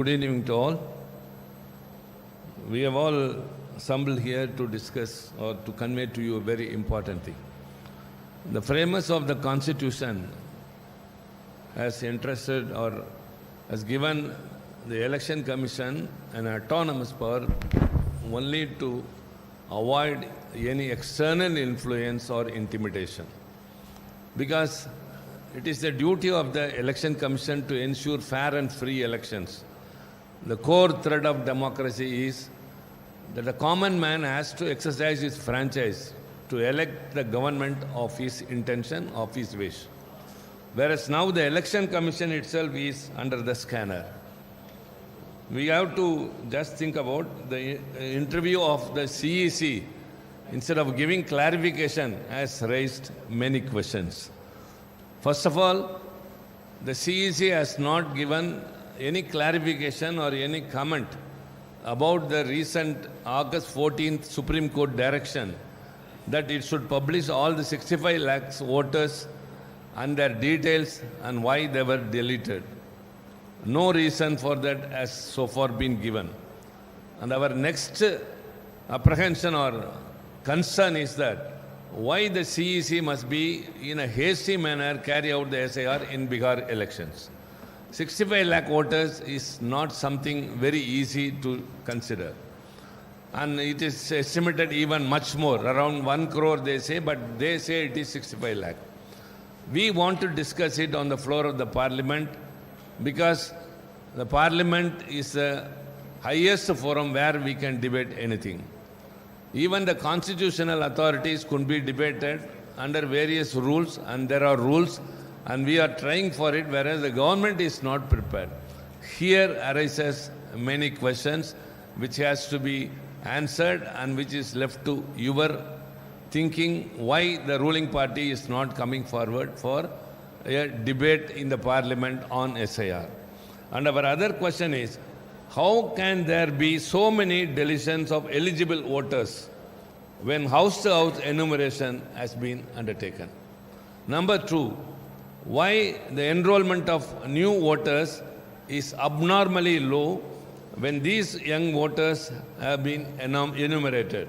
Good evening to all. We have all assembled here to discuss or to convey to you a very important thing. The framers of the Constitution has entrusted or has given the Election Commission an autonomous power only to avoid any external influence or intimidation. Because it is the duty of the Election Commission to ensure fair and free elections. The core thread of democracy is that the common man has to exercise his franchise to elect the government of his intention, of his wish. Whereas now the Election Commission itself is under the scanner. We have to just think about the interview of the CEC, instead of giving clarification, has raised many questions. First of all, the CEC has not given any clarification or any comment about the recent August 14th Supreme Court direction that it should publish all the 65 lakhs voters and their details and why they were deleted. No reason for that has so far been given. And our next apprehension or concern is that why the CEC must be in a hasty manner carry out the SIR in Bihar elections. 65 lakh voters is not something very easy to consider. And it is estimated even much more, around 1 crore they say, but they say it is 65 lakh. We want to discuss it on the floor of the Parliament because the Parliament is the highest forum where we can debate anything. Even the constitutional authorities could be debated under various rules, and there are rules, and we are trying for it, whereas the government is not prepared. Here arises many questions which has to be answered and which is left to your thinking why the ruling party is not coming forward for a debate in the Parliament on SIR. And our other question is, how can there be so many deletions of eligible voters when house-to-house enumeration has been undertaken? Number two, why the enrollment of new voters is abnormally low when these young voters have been enumerated?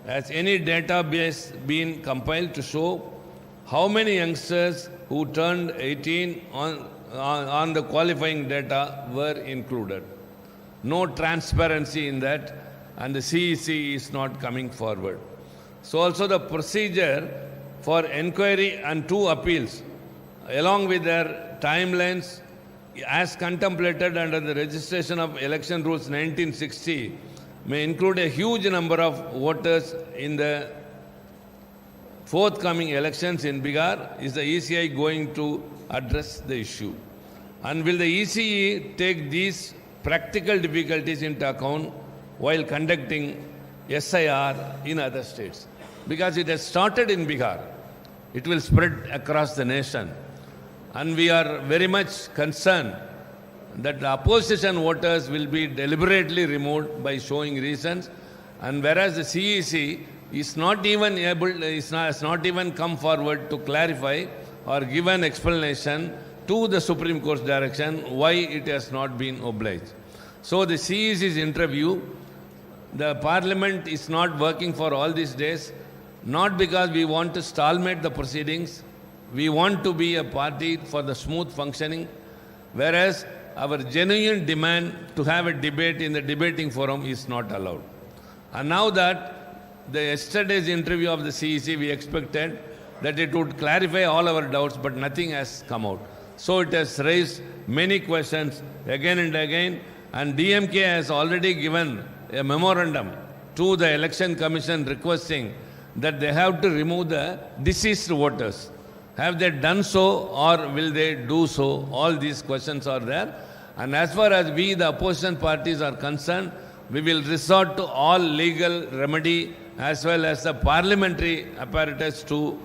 Has any database been compiled to show how many youngsters who turned 18 on the qualifying data were included? No transparency in that, and the CEC is not coming forward. So also the procedure for inquiry and 2 appeals along with their timelines as contemplated under the registration of election rules 1960 may include a huge number of voters in the forthcoming elections in Bihar. Is the ECI going to address the issue? And will the ECE take these practical difficulties into account while conducting SIR in other states? Because it has started in Bihar, it will spread across the nation. And we are very much concerned that the opposition voters will be deliberately removed by showing reasons. And whereas the CEC is not even has not even come forward to clarify or give an explanation to the Supreme Court's direction why it has not been obliged. So the CEC's interview, the Parliament is not working for all these days, not because we want to stalemate the proceedings. We want to be a party for the smooth functioning, whereas our genuine demand to have a debate in the debating forum is not allowed. And now that the yesterday's interview of the CEC, we expected that it would clarify all our doubts, but nothing has come out. So it has raised many questions again and again, and DMK has already given a memorandum to the Election Commission requesting that they have to remove the deceased voters. Have they done so or will they do so? All these questions are there. And as far as we, the opposition parties, are concerned, we will resort to all legal remedy as well as the parliamentary apparatus to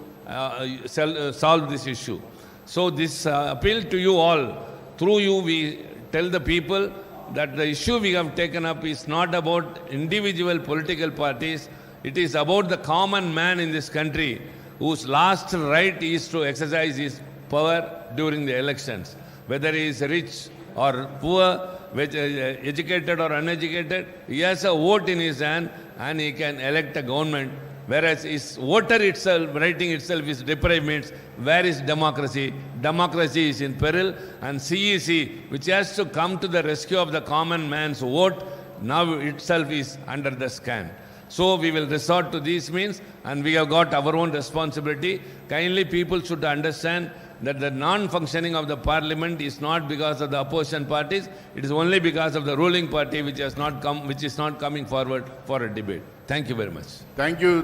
solve this issue. So this appeal to you all, through you we tell the people that the issue we have taken up is not about individual political parties. It is about the common man in this country whose last right is to exercise his power during the elections. Whether he is rich or poor, educated or uneducated, he has a vote in his hand and he can elect a government. Whereas his voter itself, writing itself is deprived, means where is democracy? Democracy is in peril, and CEC, which has to come to the rescue of the common man's vote, now itself is under the scan. So we will resort to these means, and we have got our own responsibility. Kindly people should understand that the non-functioning of the parliament is not because of the opposition parties, it is only because of the ruling party which is not coming forward for a debate. Thank you very much. Thank you.